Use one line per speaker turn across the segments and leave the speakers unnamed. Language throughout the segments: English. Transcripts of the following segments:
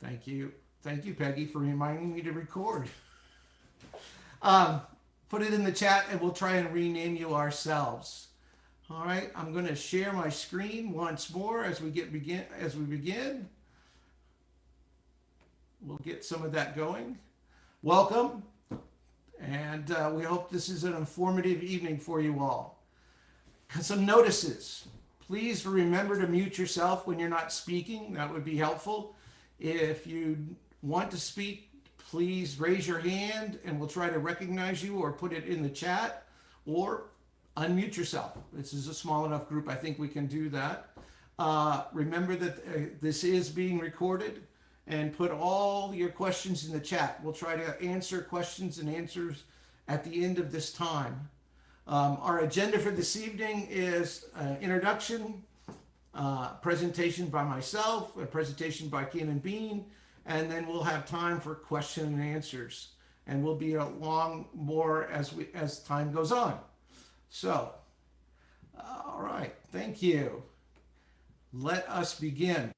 Thank you. Thank you, Peggy, for reminding me to record. Um, Put it in the chat and we'll try and rename you ourselves. All right, I'm going to share my screen once more as we begin. We'll get some of that going. Welcome, and we hope this is an informative evening for you all. Some notices. Please remember to mute yourself when you're not speaking. That would be helpful. If you want to speak, please raise your hand and we'll try to recognize you or put it in the chat or unmute yourself. This is a small enough group, I think we can do that. Remember that this is being recorded, and put all your questions in the chat. We'll try to answer questions and answers at the end of this time. Our agenda for this evening is introduction, presentation by myself, a presentation by Canon Bean, and then we'll have time for question and answers. And we'll be along more as time goes on. So, all right, thank you. Let us begin.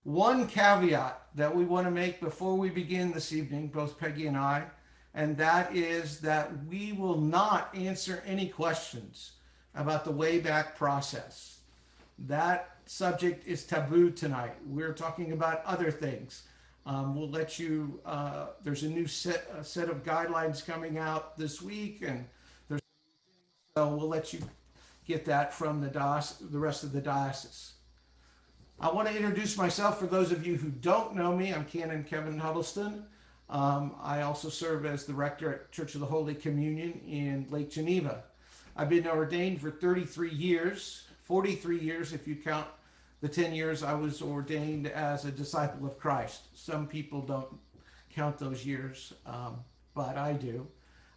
One caveat that we want to make before we begin this evening, both Peggy and I, and that is that we will not answer any questions about the Wayback process. That subject is taboo tonight. We're talking about other things. We'll let you, there's a new set of guidelines coming out this week, and so we'll let you get that from the rest of the diocese. I want to introduce myself for those of you who don't know me. I'm Canon Kevin Huddleston. I also serve as the rector at Church of the Holy Communion in Lake Geneva. I've been ordained for 33 years, 43 years if you count the 10 years I was ordained as a disciple of Christ. Some people don't count those years, but I do.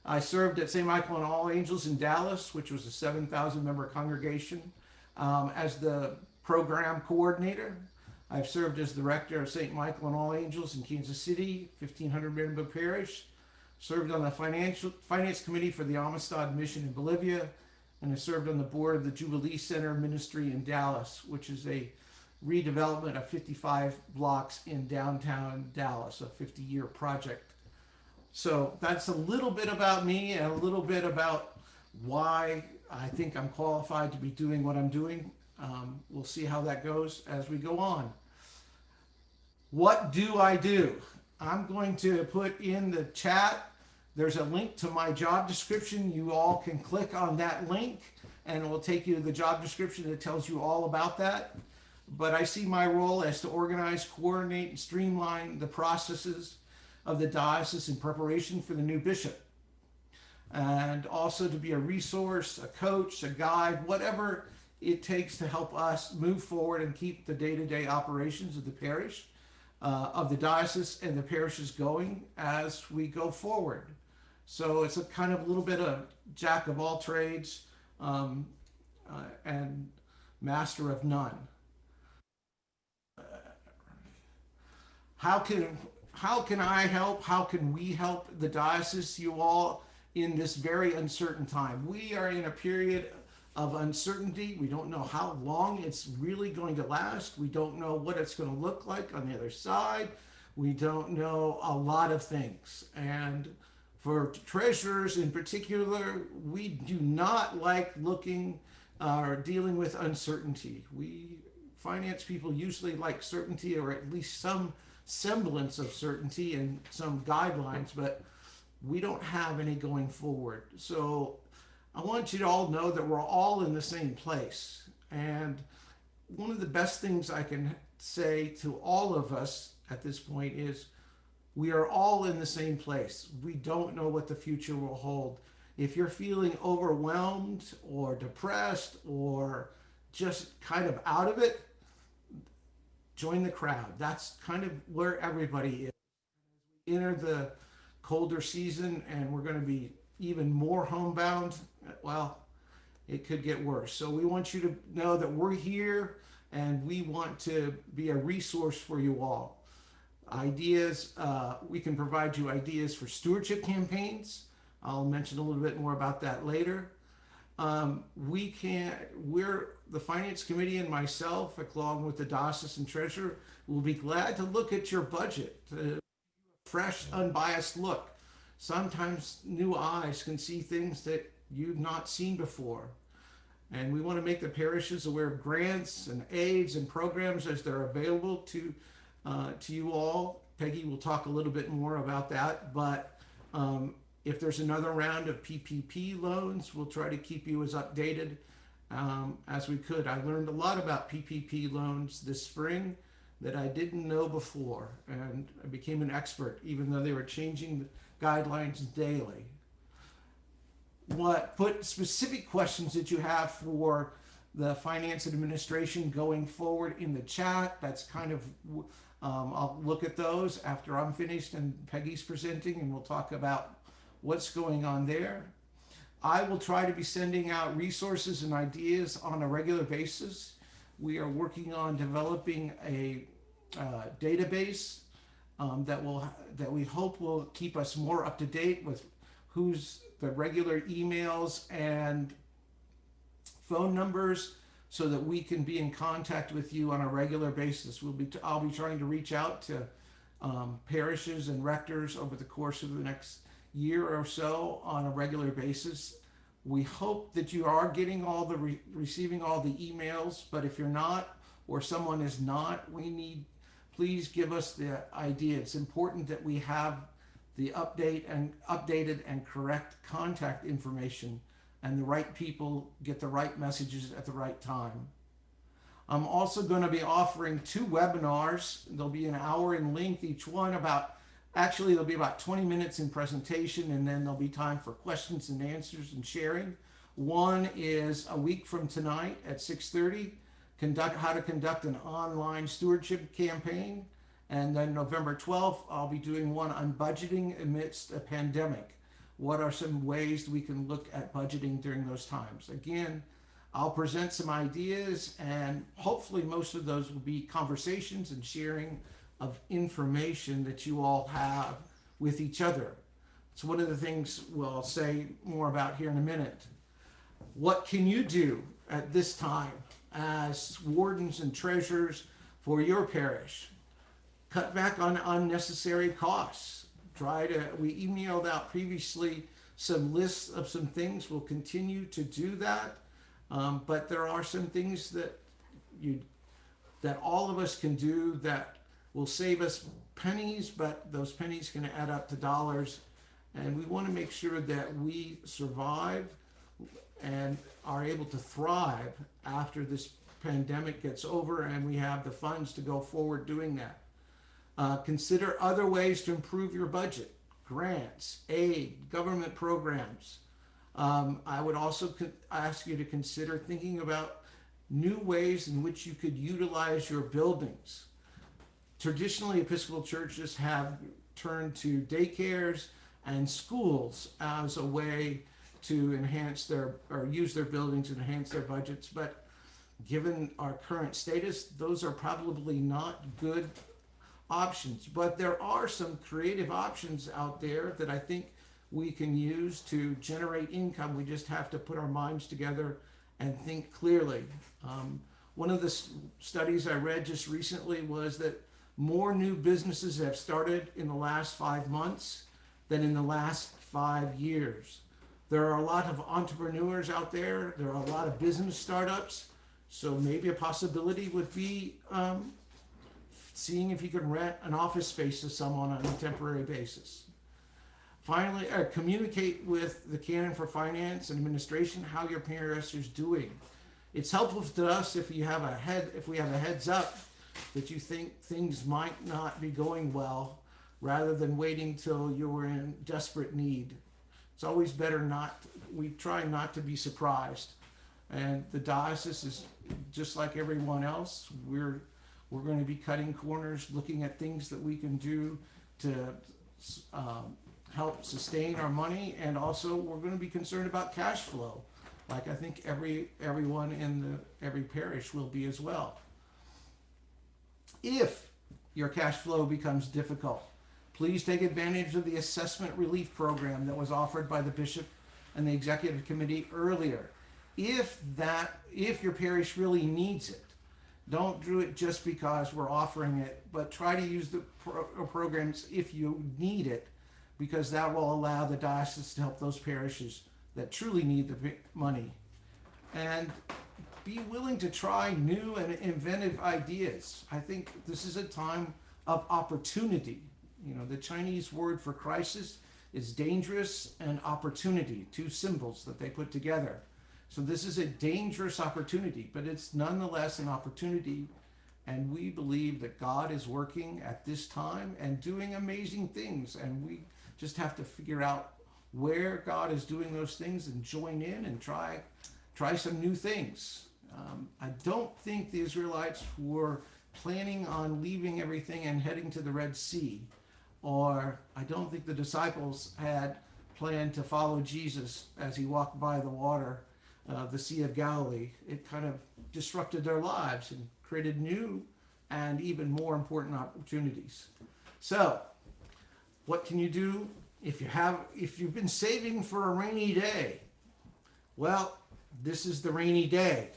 I served at St. Michael and All Angels in Dallas, which was a 7,000 member congregation, as the program coordinator. I've served as the rector of St. Michael and All Angels in Kansas City, 1,500 member parish. Served on the finance committee for the Amistad Mission in Bolivia, and I served on the board of the Jubilee Center Ministry in Dallas, which is a redevelopment of 55 blocks in downtown Dallas, a 50-year project. So that's a little bit about me and a little bit about why I think I'm qualified to be doing what I'm doing. We'll see how that goes as we go on. What do I do? I'm going to put in the chat. There's a link to my job description. You all can click on that link and it will take you to the job description that tells you all about that. But I see my role as to organize, coordinate, and streamline the processes of the diocese in preparation for the new bishop. And also to be a resource, a coach, a guide, whatever it takes to help us move forward and keep the day-to-day operations of the parish, of the diocese and the parishes going as we go forward. So it's a kind of a little bit of jack of all trades and master of none. How can I help? How can we help the diocese, you all, in this very uncertain time? We are in a period of uncertainty. We don't know how long it's really going to last. We don't know what it's going to look like on the other side. We don't know a lot of things. And for treasurers in particular, we do not like looking or dealing with uncertainty. We finance people usually like certainty, or at least some semblance of certainty and some guidelines, but we don't have any going forward. So I want you to all know that we're all in the same place. And one of the best things I can say to all of us at this point is we are all in the same place. We don't know what the future will hold. If you're feeling overwhelmed or depressed or just kind of out of it, join the crowd. That's kind of where everybody is. We enter the colder season and we're going to be even more homebound. Well, it could get worse. So we want you to know that we're here and we want to be a resource for you all. Ideas, we can provide you ideas for stewardship campaigns. I'll mention a little bit more about that later. We're the Finance Committee and myself, along with the diocesan treasurer, will be glad to look at your budget, a fresh, unbiased look. Sometimes new eyes can see things that you've not seen before. And we want to make the parishes aware of grants and aids and programs as they're available to you all. Peggy will talk a little bit more about that, but if there's another round of PPP loans, we'll try to keep you as updated as we could. I learned a lot about PPP loans this spring that I didn't know before, and I became an expert, even though they were changing the guidelines daily. Put specific questions that you have for the finance administration going forward in the chat. That's kind of, I'll look at those after I'm finished and Peggy's presenting, and we'll talk about what's going on there. I will try to be sending out resources and ideas on a regular basis. We are working on developing a database that we hope will keep us more up to date with who's the regular emails and phone numbers, so that we can be in contact with you on a regular basis. I'll be trying to reach out to parishes and rectors over the course of the next year or so on a regular basis. We hope that you are getting receiving all the emails, but if you're not, or someone is not, please give us the idea. It's important that we have the updated and correct contact information, and the right people get the right messages at the right time. I'm also going to be offering 2 webinars. They'll be an hour in length each one. They'll be about 20 minutes in presentation, and then there'll be time for questions and answers and sharing. One is a week from tonight at 6:30, how to conduct an online stewardship campaign. And then November 12th, I'll be doing one on budgeting amidst a pandemic. What are some ways we can look at budgeting during those times? Again, I'll present some ideas, and hopefully most of those will be conversations and sharing of information that you all have with each other. It's one of the things we'll say more about here in a minute. What can you do at this time as wardens and treasurers for your parish? Cut back on unnecessary costs. We emailed out previously some lists of some things. We'll continue to do that. But there are some things that all of us can do that will save us pennies, but those pennies can add up to dollars. And we want to make sure that we survive and are able to thrive after this pandemic gets over, and we have the funds to go forward doing that. Consider other ways to improve your budget: grants, aid, government programs. I would also ask you to consider thinking about new ways in which you could utilize your buildings. Traditionally, Episcopal churches have turned to daycares and schools as a way to use their buildings and enhance their budgets. But given our current status, those are probably not good options. But there are some creative options out there that I think we can use to generate income. We just have to put our minds together and think clearly. One of the studies I read just recently was that more new businesses have started in the last 5 months than in the last 5 years. There are a lot of entrepreneurs out there. There are a lot of business startups. So maybe a possibility would be seeing if you can rent an office space to someone on a temporary basis. Finally, communicate with the Canon for Finance and Administration how your parish is doing. It's helpful to us if we have a heads up that you think things might not be going well, rather than waiting till you were in desperate need. It's always better we try not to be surprised. And the diocese is just like everyone else. We're going to be cutting corners, looking at things that we can do to help sustain our money, and also we're going to be concerned about cash flow, like I think everyone in every parish will be as well. If your cash flow becomes difficult, please take advantage of the assessment relief program that was offered by the bishop and the executive committee earlier. if your parish really needs it. Don't do it just because we're offering it, but try to use the programs if you need it, because that will allow the diocese to help those parishes that truly need the money. And be willing to try new and inventive ideas. I think this is a time of opportunity. You know, the Chinese word for crisis is dangerous and opportunity, two symbols that they put together. So this is a dangerous opportunity, but it's nonetheless an opportunity. And we believe that God is working at this time and doing amazing things. And we just have to figure out where God is doing those things and join in and try some new things. I don't think the Israelites were planning on leaving everything and heading to the Red Sea, or I don't think the disciples had planned to follow Jesus as he walked by the water, the Sea of Galilee. It kind of disrupted their lives and created new and even more important opportunities. So, what can you do if you've been saving for a rainy day? Well, this is the rainy day.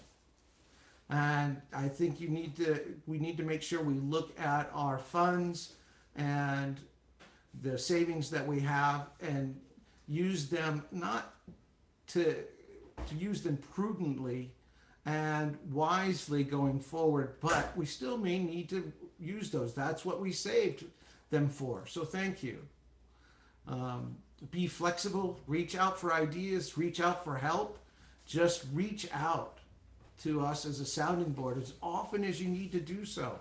And I think we need to make sure we look at our funds and the savings that we have and use them not to use them prudently and wisely going forward, but we still may need to use those. That's what we saved them for. So thank you. Be flexible, reach out for ideas, reach out for help. Just reach out to us as a sounding board as often as you need to do so.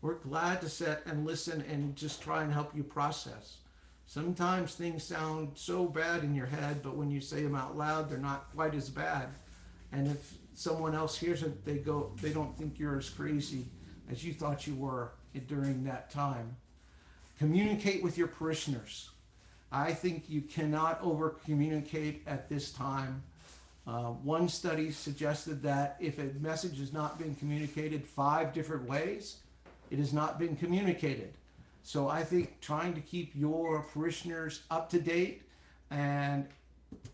We're glad to sit and listen and just try and help you process. Sometimes things sound so bad in your head, but when you say them out loud, they're not quite as bad. And if someone else hears it, they don't think you're as crazy as you thought you were during that time. Communicate with your parishioners. I think you cannot over communicate at this time. One study suggested that if a message has not been communicated 5 different ways, it has not been communicated. So I think trying to keep your parishioners up to date and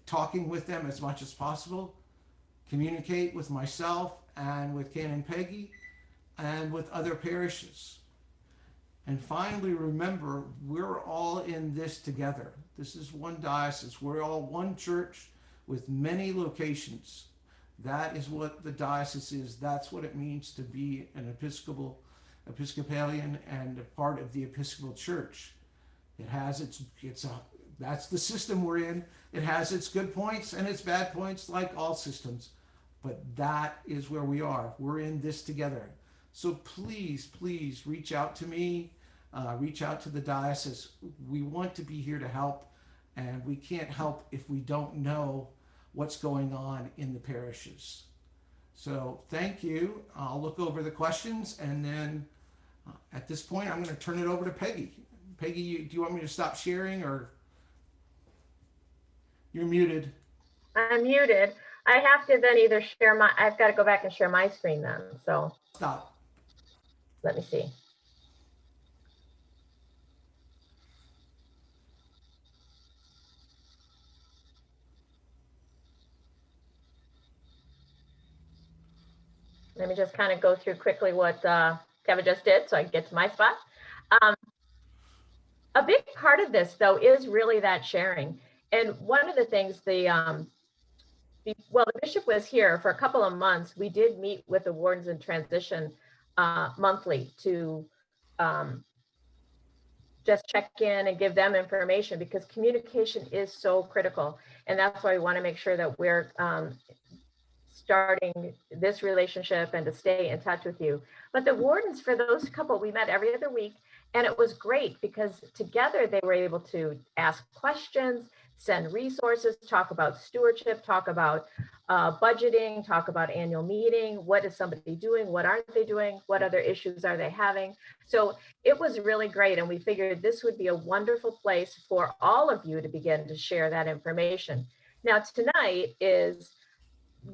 talking with them as much as possible, communicate with myself and with Canon Peggy and with other parishes. And finally, remember, we're all in this together. This is one diocese. We're all one church with many locations. That is what the diocese is. That's what it means to be an Episcopalian and a part of the Episcopal Church. It has that's the system we're in. It has its good points and its bad points, like all systems. But that is where we are. We're in this together. So please, please reach out to me, reach out to the diocese. We want to be here to help, and we can't help if we don't know what's going on in the parishes. So thank you. I'll look over the questions, and then at this point, I'm going to turn it over to Peggy. Peggy, do you want me to stop sharing, or you're muted?
I'm muted. I have to then either share I've got to go back and share my screen then. So
Stop.
Let me see. Let me just kind of go through quickly what Kevin just did so I can get to my spot. A big part of this, though, is really that sharing. And one of the things the bishop was here for a couple of months. We did meet with the wardens in transition monthly to just check in and give them information, because communication is so critical. And that's why we want to make sure that we're starting this relationship and to stay in touch with you. But the wardens, for those couple, we met every other week, and it was great because together they were able to ask questions, send resources, talk about stewardship, talk about budgeting, talk about annual meeting. What is somebody doing? What aren't they doing? What other issues are they having? So it was really great. And we figured this would be a wonderful place for all of you to begin to share that information. Now, tonight is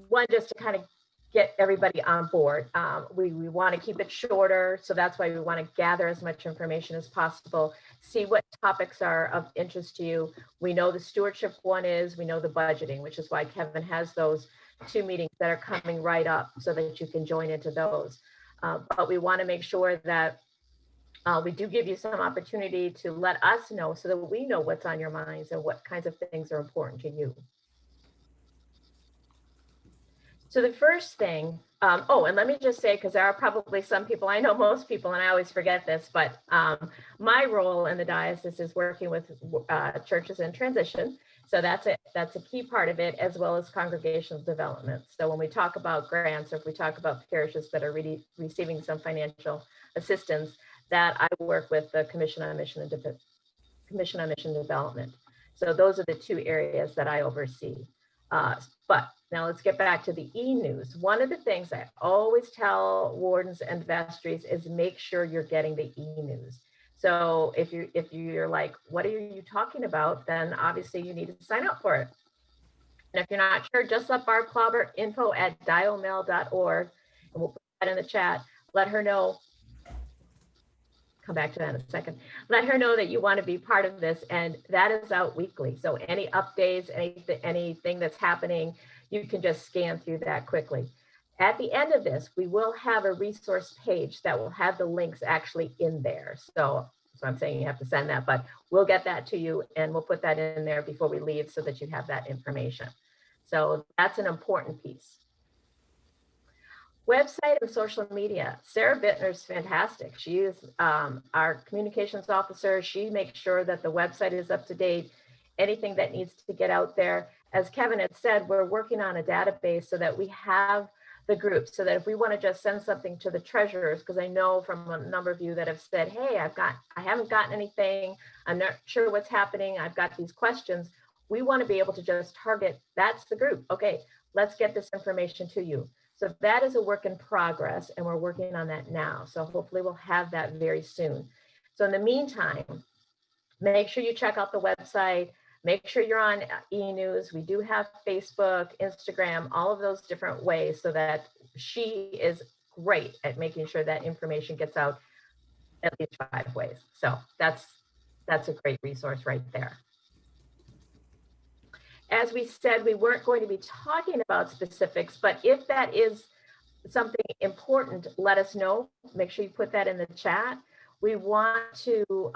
one, just to kind of get everybody on board. We want to keep it shorter, so that's why we want to gather as much information as possible, see what topics are of interest to you. We know the stewardship one is, we know the budgeting, which is why Kevin has those 2 meetings that are coming right up so that you can join into those. But we want to make sure that we do give you some opportunity to let us know so that we know what's on your minds and what kinds of things are important to you. So the first thing, oh, and let me just say, because there are probably some people, I know most people, and I always forget this, but my role in the diocese is working with churches in transition. So that's a key part of it, as well as congregational development. So when we talk about grants, or if we talk about parishes that are really receiving some financial assistance, that I work with the Commission on Mission Development. So those are the 2 areas that I oversee. But now let's get back to the e-news. One of the things I always tell wardens and vestries is make sure you're getting the e-news. So if you're like, what are you talking about? Then obviously you need to sign up for it. And if you're not sure, just let Barb Klauber info@diomail.org, and we'll put that in the chat. Let her know. Come back to that in a second. Let her know that you want to be part of this, and that is out weekly. So any updates, anything that's happening, you can just scan through that quickly. At the end of this, we will have a resource page that will have the links actually in there. So I'm saying you have to send that, but we'll get that to you, and we'll put that in there before we leave so that you have that information. So that's an important piece. Website and social media. Sarah Bittner's fantastic. She is our communications officer. She makes sure that the website is up to date, anything that needs to get out there. As Kevin had said, we're working on a database so that we have the group, so that if we want to just send something to the treasurers, because I know from a number of you that have said, hey, I haven't gotten anything, I'm not sure what's happening, I've got these questions. We want to be able to just target, that's the group. Okay, let's get this information to you. So that is a work in progress, and we're working on that now. So hopefully we'll have that very soon. So in the meantime, make sure you check out the website, make sure you're on e-news. We do have Facebook, Instagram, all of those different ways, so that she is great at making sure that information gets out at least 5 ways. So that's a great resource right there. As we said, we weren't going to be talking about specifics, but if that is something important, let us know. Make sure you put that in the chat. We want to,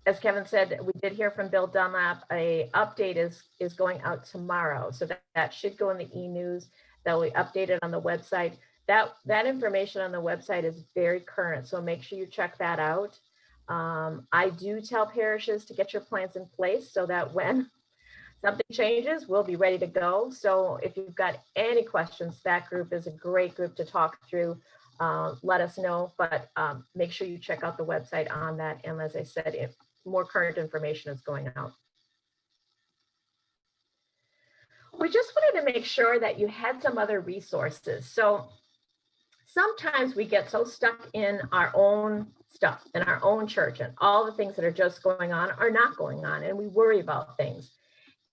as Kevin said, we did hear from Bill Dunlap, a update is going out tomorrow. So that should go in the e-news. That will be updated on the website. That information on the website is very current, so make sure you check that out. I do tell parishes to get your plans in place so that when something changes, we'll be ready to go. So if you've got any questions, that group is a great group to talk through. Let us know, but make sure you check out the website on that. And as I said, if more current information is going out. We just wanted to make sure that you had some other resources. So sometimes we get so stuck in our own stuff, in our own church, and all the things that are just going on are not going on, and we worry about things.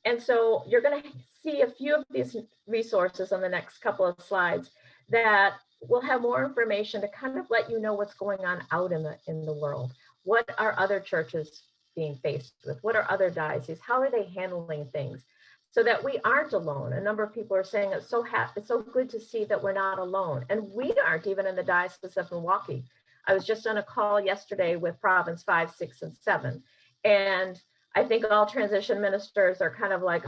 And so you're going to see a few of these resources on the next couple of slides that will have more information to kind of let you know what's going on out in the world. What are other churches being faced with? What are other dioceses? How are they handling things? So that we aren't alone. A number of people are saying it's so good to see that we're not alone. And we aren't even in the Diocese of Milwaukee. I was just on a call yesterday with Province 5, 6, and 7. And I think all transition ministers are kind of like,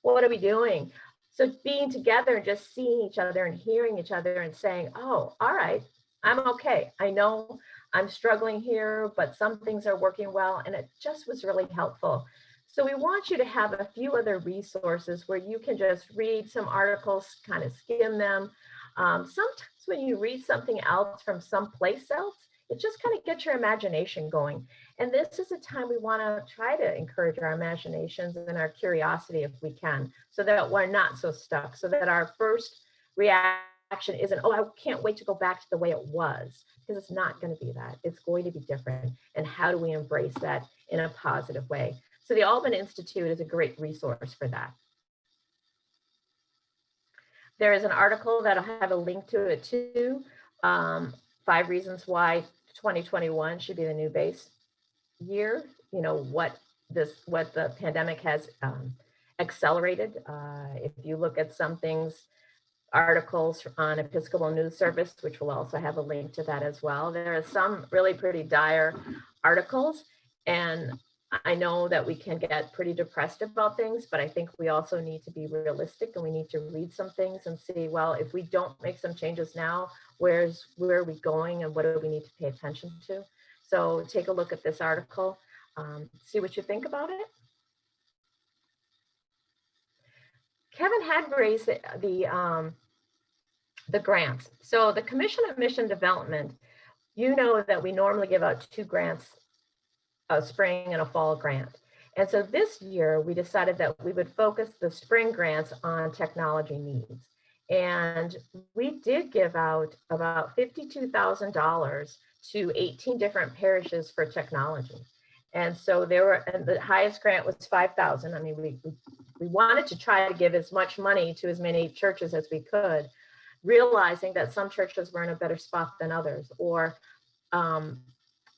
what are we doing? So being together and just seeing each other and hearing each other and saying, oh, all right, I'm okay. I know I'm struggling here, but some things are working well. And it just was really helpful. So we want you to have a few other resources where you can just read some articles, kind of skim them. Sometimes when you read something else from someplace else, it just kind of gets your imagination going. And this is a time we want to try to encourage our imaginations and our curiosity if we can, so that we're not so stuck, so that our first reaction isn't, oh, I can't wait to go back to the way it was, because it's not going to be that. It's going to be different. And how do we embrace that in a positive way? So the Alban Institute is a great resource for that. There is an article that'll have a link to it too. 5 reasons why 2021 should be the new base year. You know, what the pandemic has accelerated. If you look at some things, articles on Episcopal News Service, which will also have a link to that as well. There are some really pretty dire articles, and I know that we can get pretty depressed about things, but I think we also need to be realistic, and we need to read some things and see, well, if we don't make some changes now, where are we going, and what do we need to pay attention to? So take a look at this article, see what you think about it. Kevin had raised the grants. So the Commission of Mission Development, you know that we normally give out 2 grants, a spring and a fall grant. And so this year we decided that we would focus the spring grants on technology needs. And we did give out about $52,000 to 18 different parishes for technology. And so and the highest grant was 5,000. I mean, we wanted to try to give as much money to as many churches as we could, realizing that some churches were in a better spot than others. Or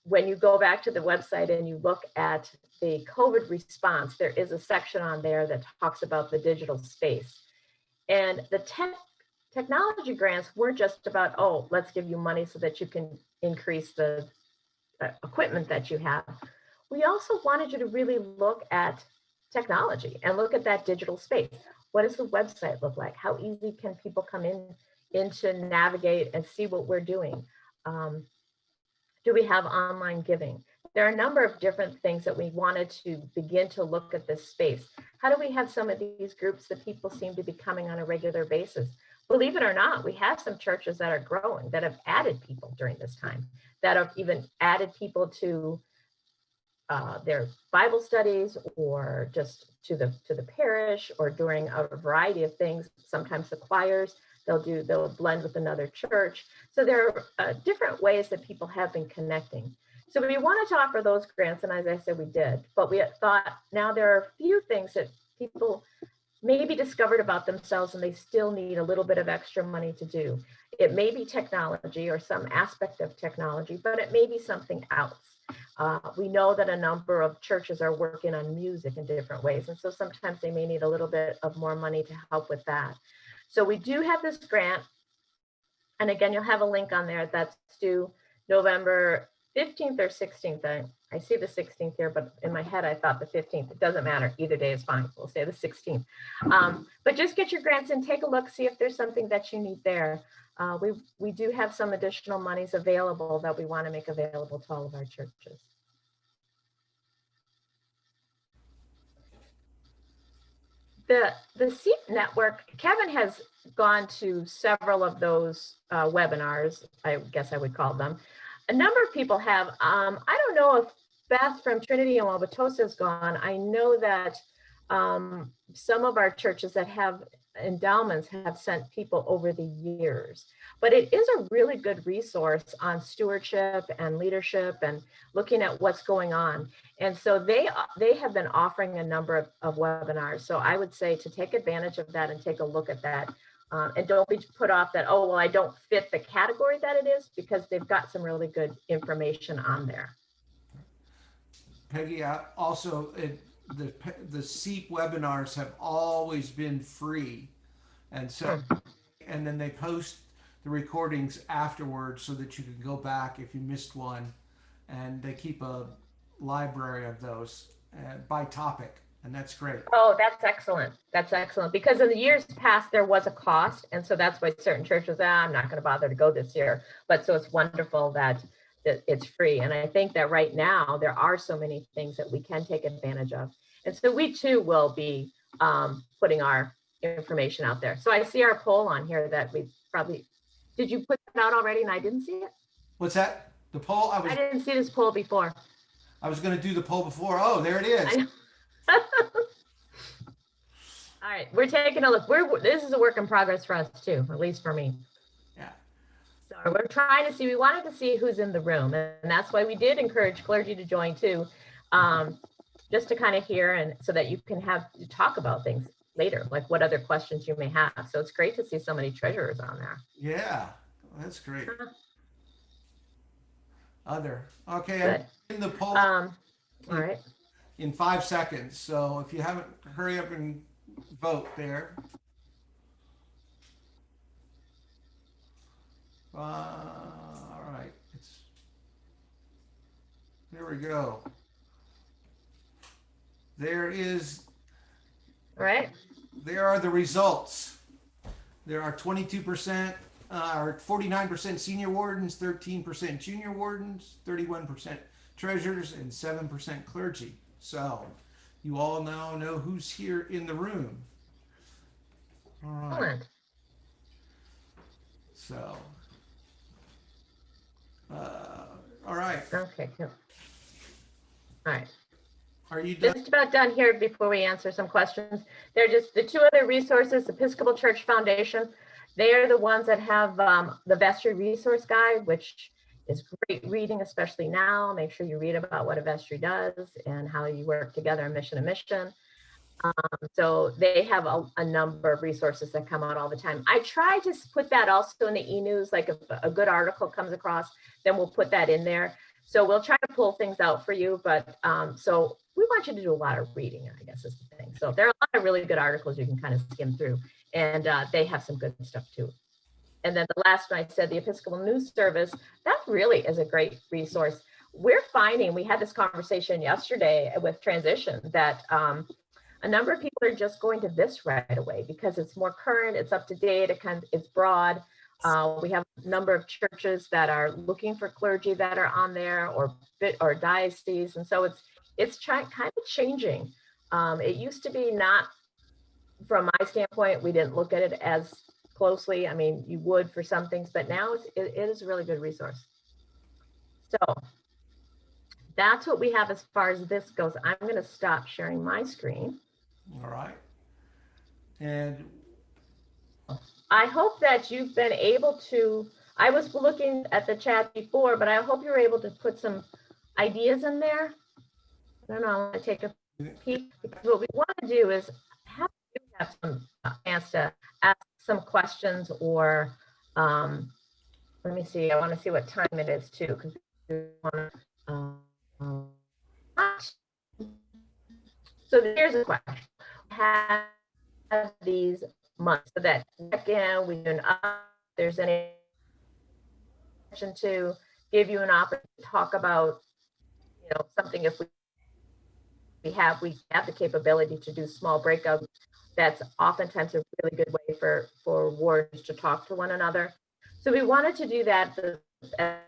when you go back to the website and you look at the COVID response, there is a section on there that talks about the digital space. And the technology grants weren't just about, oh, let's give you money so that you can increase the equipment that you have. We also wanted you to really look at technology and look at that digital space. What does the website look like? How easy can people come in to navigate and see what we're doing? Do we have online giving? There are a number of different things that we wanted to begin to look at this space. How do we have some of these groups that people seem to be coming on a regular basis? Believe it or not, we have some churches that are growing, that have added people during this time, that have even added people to their Bible studies, or just to the parish, or during a variety of things. Sometimes the choirs, they'll blend with another church. So there are different ways that people have been connecting. So we wanted to offer those grants, and as I said, we did. But we thought now there are a few things that people maybe discovered about themselves and they still need a little bit of extra money to do. It may be technology or some aspect of technology, but it may be something else. We know that a number of churches are working on music in different ways, and so sometimes they may need a little bit of more money to help with that. So we do have this grant, and again, you'll have a link on there that's due November 15th or 16th. I see the 16th here, but in my head, I thought the 15th. It doesn't matter. Either day is fine. We'll say the 16th. But just get your grants and take a look, see if there's something that you need there. We do have some additional monies available that we want to make available to all of our churches. The SEEP network, Kevin has gone to several of those webinars, I guess I would call them. A number of people have. I don't know if Beth from Trinity and Wauwatosa has gone. I know that some of our churches that have endowments have sent people over the years, but it is a really good resource on stewardship and leadership and looking at what's going on. And so they have been offering a number of webinars. So I would say to take advantage of that and take a look at that. And don't be put off that, oh, well, I don't fit the category that it is, because they've got some really good information on there.
Peggy, also, the SEEP webinars have always been free. And so, and then they post the recordings afterwards so that you can go back if you missed one. And they keep a library of those by topic. And that's great.
Oh, that's excellent. That's excellent. Because in the years past, there was a cost. And so that's why certain churches, I'm not going to bother to go this year. But so it's wonderful that it's free. And I think that right now, there are so many things that we can take advantage of. And so we too will be putting our information out there. So I see our poll on here that we probably, did you put that out already and I didn't see it?
What's that? The poll?
I didn't see this poll before.
I was going to do the poll before. Oh, there it is.
All right, we're taking a look. This is a work in progress for us too, at least for me.
Yeah.
So we're trying to see, we wanted to see who's in the room, and that's why we did encourage clergy to join too, just to kind of hear, and so that you can talk about things later, like what other questions you may have. So it's great to see so many treasurers on there.
Yeah, that's great. Okay,
Good.
I'm in the poll.
All right.
In 5 seconds. So if you haven't, hurry up and vote there. All right, there we go. There is,
All right.
there are the results. There are 22%, or 49% senior wardens, 13% junior wardens, 31% treasurers, and 7% clergy. So you all now know who's here in the room. All right.
Excellent.
So, all right.
Okay, cool. All right.
Are you done?
Just about done here before we answer some questions. They're just the two other resources, Episcopal Church Foundation. They are the ones that have the vestry resource guide, which is great reading, especially now. Make sure you read about what a vestry does and how you work together in mission to mission. So they have a number of resources that come out all the time. I try to put that also in the e-news, like if a good article comes across, then we'll put that in there. So we'll try to pull things out for you, but so we want you to do a lot of reading, I guess is the thing. So there are a lot of really good articles you can kind of skim through, and they have some good stuff too. And then the last one I said, the Episcopal News Service, that really is a great resource. We're finding, we had this conversation yesterday with transition, that a number of people are just going to this right away because it's more current, it's up to date, it's broad. We have a number of churches that are looking for clergy that are on there, or dioceses, and so it's kind of changing. It used to be not, from my standpoint, we didn't look at it as closely. I mean, you would for some things, but now it is a really good resource. So that's what we have as far as this goes. I'm going to stop sharing my screen.
All right. And
I hope that you've been able to, I was looking at the chat before, but I hope you're able to put some ideas in there. I don't know, I want to take a peek. What we want to do is have you have some chance to ask some questions, or let me see, I want to see what time it is too, because we want to, so here's a question. Have these months so that again we do there's any to give you an opportunity to talk about, you know, something. If we have the capability to do small breakouts, that's oftentimes a really good way for wardens to talk to one another. So we wanted to do that at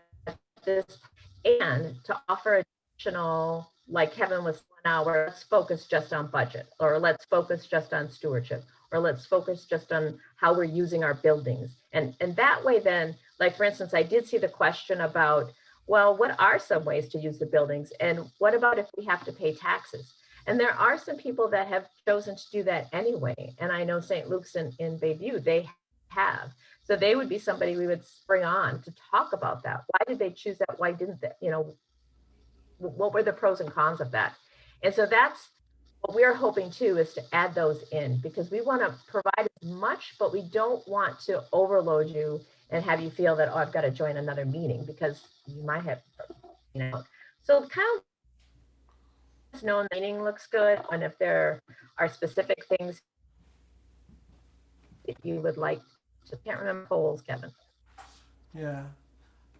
this, and to offer additional, like Kevin was 1 hour, let's focus just on budget, or let's focus just on stewardship, or let's focus just on how we're using our buildings. And that way then, like for instance, I did see the question about, well, what are some ways to use the buildings? And what about if we have to pay taxes? And there are some people that have chosen to do that anyway. And I know St. Luke's in Bayview, they have. So they would be somebody we would bring on to talk about that. Why did they choose that? Why didn't they? You know, what were the pros and cons of that? And so that's what we're hoping too, is to add those in, because we want to provide as much, but we don't want to overload you and have you feel that, oh, I've got to join another meeting, because you might have, you know. So kind of knowing the meeting looks good, and if there are specific things that you would like to, can't remember polls, Kevin.
yeah,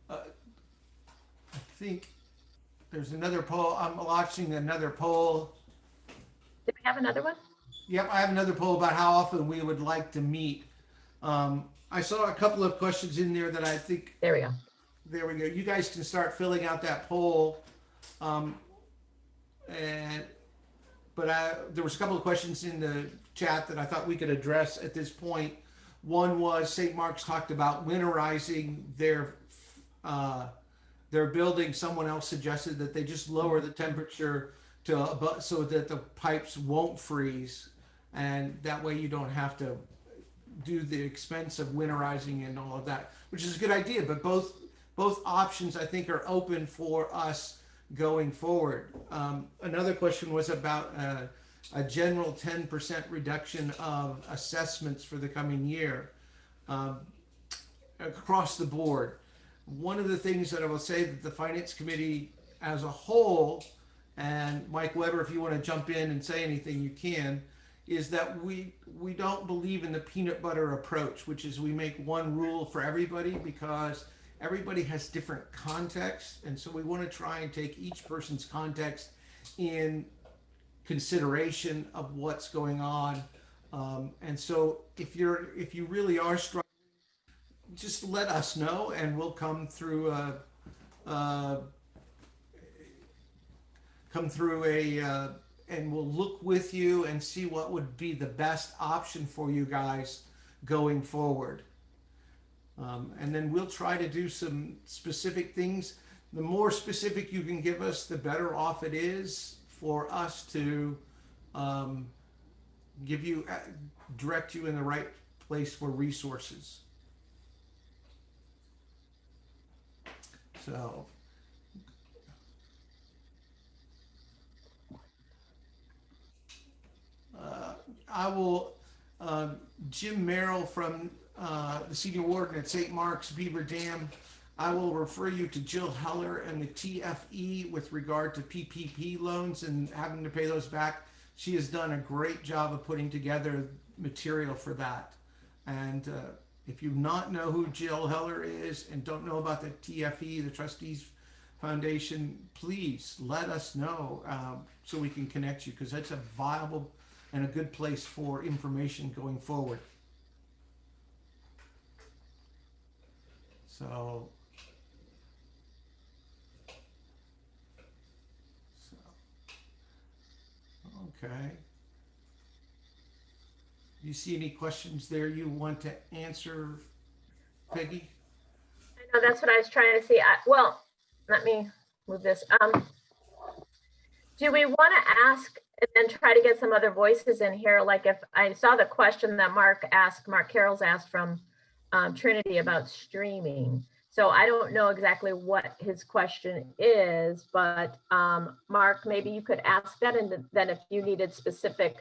I think there's another poll. I'm watching another poll.
Did we have another one?
Yep, I have another poll about how often we would like to meet. I saw a couple of questions in there that I think.
There we go.
There we go. You guys can start filling out that poll. But there was a couple of questions in the chat that I thought we could address at this point. One was St. Mark's talked about winterizing their building. Someone else suggested that they just lower the temperature so that the pipes won't freeze, and that way you don't have to do the expense of winterizing and all of that, which is a good idea. But both options I think are open for us going forward. Another question was about a general 10% reduction of assessments for the coming year across the board. One of the things that I will say that the Finance Committee as a whole, and Mike Weber, if you want to jump in and say anything, you can, is that we don't believe in the peanut butter approach, which is we make one rule for everybody, because everybody has different contexts, and so we want to try and take each person's context in consideration of what's going on. And so if you really are struggling, just let us know, and we'll uh, come through and we'll look with you and see what would be the best option for you guys going forward. And then we'll try to do some specific things. The more specific you can give us, the better off it is for us to give you, direct you in the right place for resources. So, I will, Jim Merrill from the senior warden at St. Mark's Beaver Dam, I will refer you to Jill Heller and the TFE with regard to PPP loans and having to pay those back. She has done a great job of putting together material for that. And if you not know who Jill Heller is and don't know about the TFE, the Trustees Foundation, please let us know so we can connect you, because that's a viable and a good place for information going forward. So, okay. You see any questions there you want to answer, Peggy?
I know that's what I was trying to see. Well, let me move this. Do we want to ask and then try to get some other voices in here? Like if I saw the question that Mark Carroll's asked from Trinity about streaming. So I don't know exactly what his question is, but Mark, maybe you could ask that, and then if you needed specific,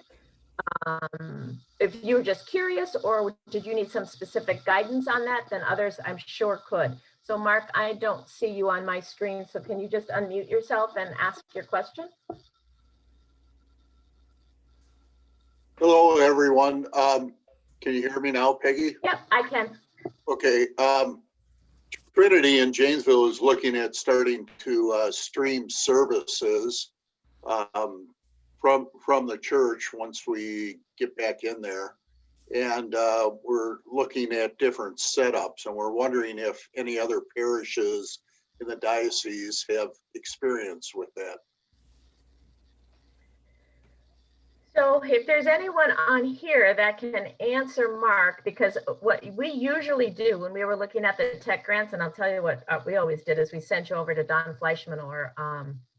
if you were just curious or did you need some specific guidance on that, then others I'm sure could. So Mark, I don't see you on my screen, so can you just unmute yourself and ask your question?
Hello, everyone. Can you hear me now, Peggy?
Yep, I can.
Okay. Trinity in Janesville is looking at starting to stream services from the church once we get back in there. And we're looking at different setups, and we're wondering if any other parishes in the diocese have experience with that.
So if there's anyone on here that can answer Mark, because what we usually do when we were looking at the tech grants, and I'll tell you what we always did, is we sent you over to Don Fleischman or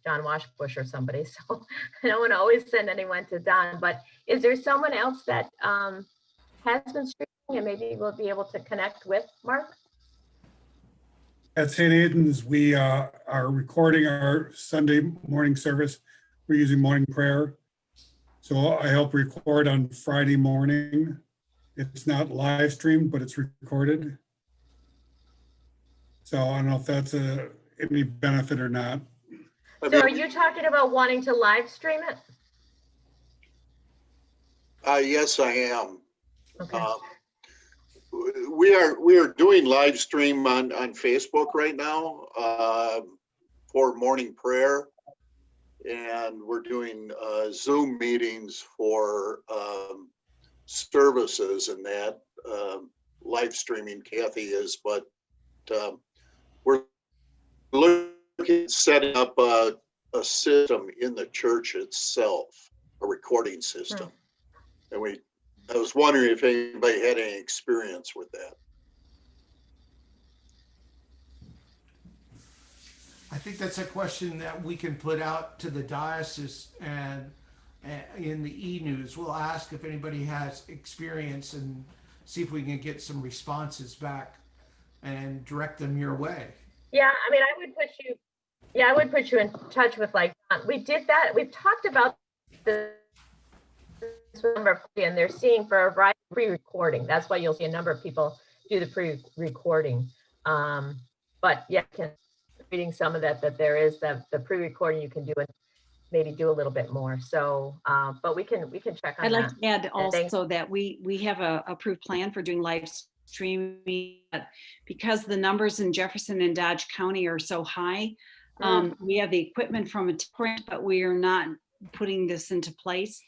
John Washbush or somebody. So I don't want to always send anyone to Don, but is there someone else that has been streaming and maybe we'll be able to connect with Mark?
At St. Aidan's, we are recording our Sunday morning service. We're using morning prayer. So I help record on Friday morning. It's not live streamed, but it's recorded. So I don't know if that's any benefit or not.
So are you talking about wanting to live stream it?
Yes, I am.
Okay.
We are doing live stream on Facebook right now for morning prayer, and we're doing Zoom meetings for services and that live streaming. Kathy is, but we're looking at setting up a system in the church itself, a recording system, and I was wondering if anybody had any experience with that.
I think that's a question that we can put out to the diocese, and in the e-news. We'll ask if anybody has experience and see if we can get some responses back and direct them your way.
Yeah, I mean, I would put you in touch with, like, we did that. We've talked about this number, and they're seeing for a variety of pre-recording. That's why you'll see a number of people do the pre-recording. But yeah, reading some of that there is the pre-recording you can do it maybe do a little bit more. So, but we can check on
I'd like
that.
to add
And thank-
also that we have a approved plan for doing live streaming, but because the numbers in Jefferson and Dodge County are so high, we have the equipment from a grant, but we are not putting this into place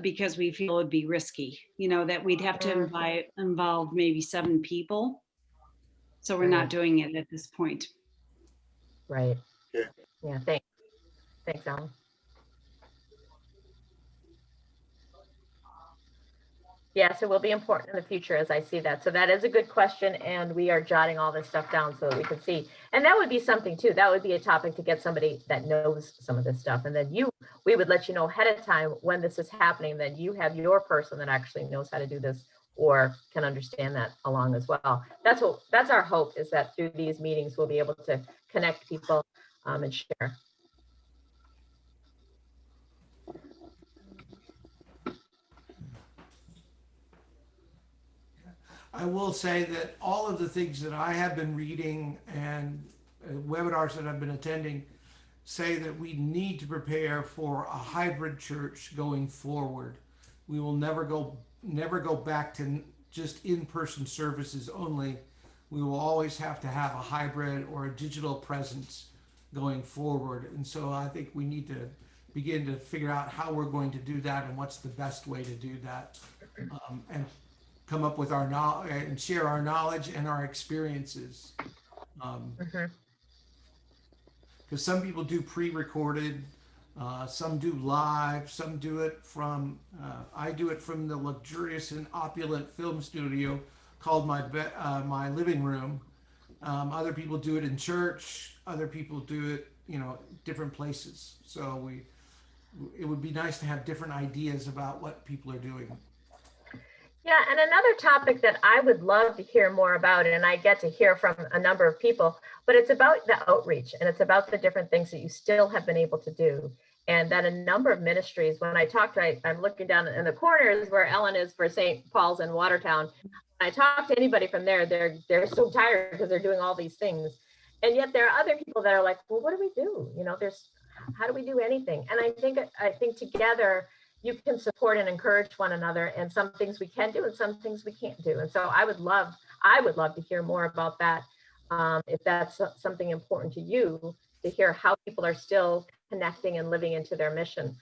because we feel it'd be risky, you know, that we'd have to involve maybe 7 people. So we're not doing it at this point.
Right.
Yeah.
Yeah. Thanks, Alan. Yes, it will be important in the future as I see that. So that is a good question. And we are jotting all this stuff down so that we can see. And that would be something too. That would be a topic to get somebody that knows some of this stuff. And then we would let you know ahead of time when this is happening, then you have your person that actually knows how to do this or can understand that along as well. That's our hope, is that through these meetings, we'll be able to connect people and share.
I will say that all of the things that I have been reading and webinars that I've been attending say that we need to prepare for a hybrid church going forward. We will never go back to just in-person services only. We will always have to have a hybrid or a digital presence going forward. And so I think we need to begin to figure out how we're going to do that and what's the best way to do that. And come up with our knowledge and share our knowledge and our experiences. Because some people do pre-recorded, some do live, some do it from, I do it from the luxurious and opulent film studio called my living room. Other people do it in church, other people do it, different places. So it would be nice to have different ideas about what people are doing.
Yeah, and another topic that I would love to hear more about, and I get to hear from a number of people, but it's about the outreach and it's about the different things that you still have been able to do. And that a number of ministries, when I talked, I'm looking down in the corners where Ellen is for St. Paul's and Watertown. I talk to anybody from there, they're so tired because they're doing all these things. And yet there are other people that are like, well, what do we do? How do we do anything? And I think together, you can support and encourage one another, and some things we can do and some things we can't do. And so I would love to hear more about that. If that's something important to you, to hear how people are still connecting and living into their mission.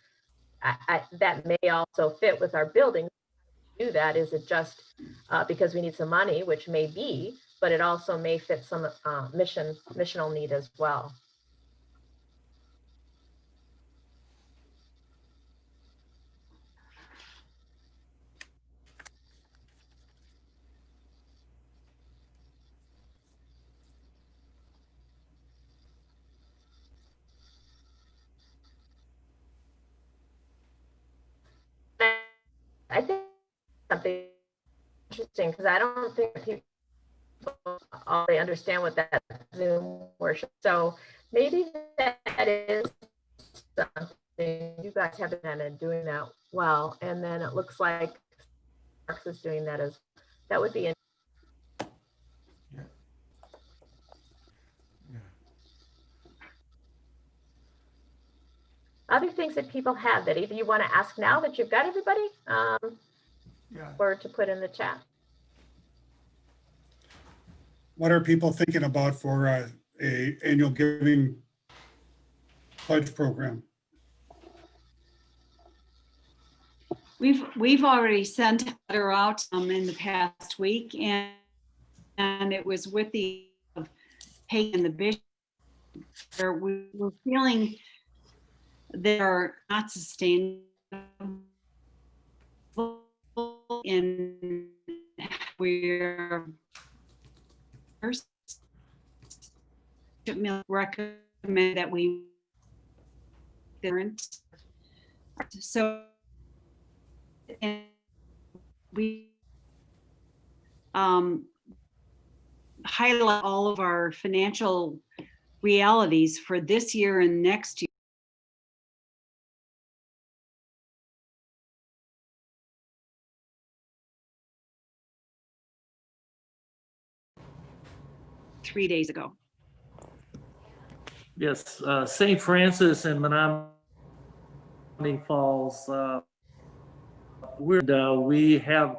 That may also fit with our building. Do that, is it just because we need some money, which may be, but it also may fit some missional need as well. I think something interesting, because I don't think people already understand what that Zoom worship. So maybe that is something you guys have been doing that well. And then it looks like Marks is doing that as that would be. Other things that people have that either you want to ask now that you've got everybody, or to put in the chat.
What are people thinking about for a annual giving pledge program?
We've already sent a letter out in the past week, and it was with the Peg and the Bishop. We were feeling they're not sustainable in we're recommend that we so and we highlight all of our financial realities for this year and next year. Three days ago.
Yes, St. Francis and Menominee Falls. We have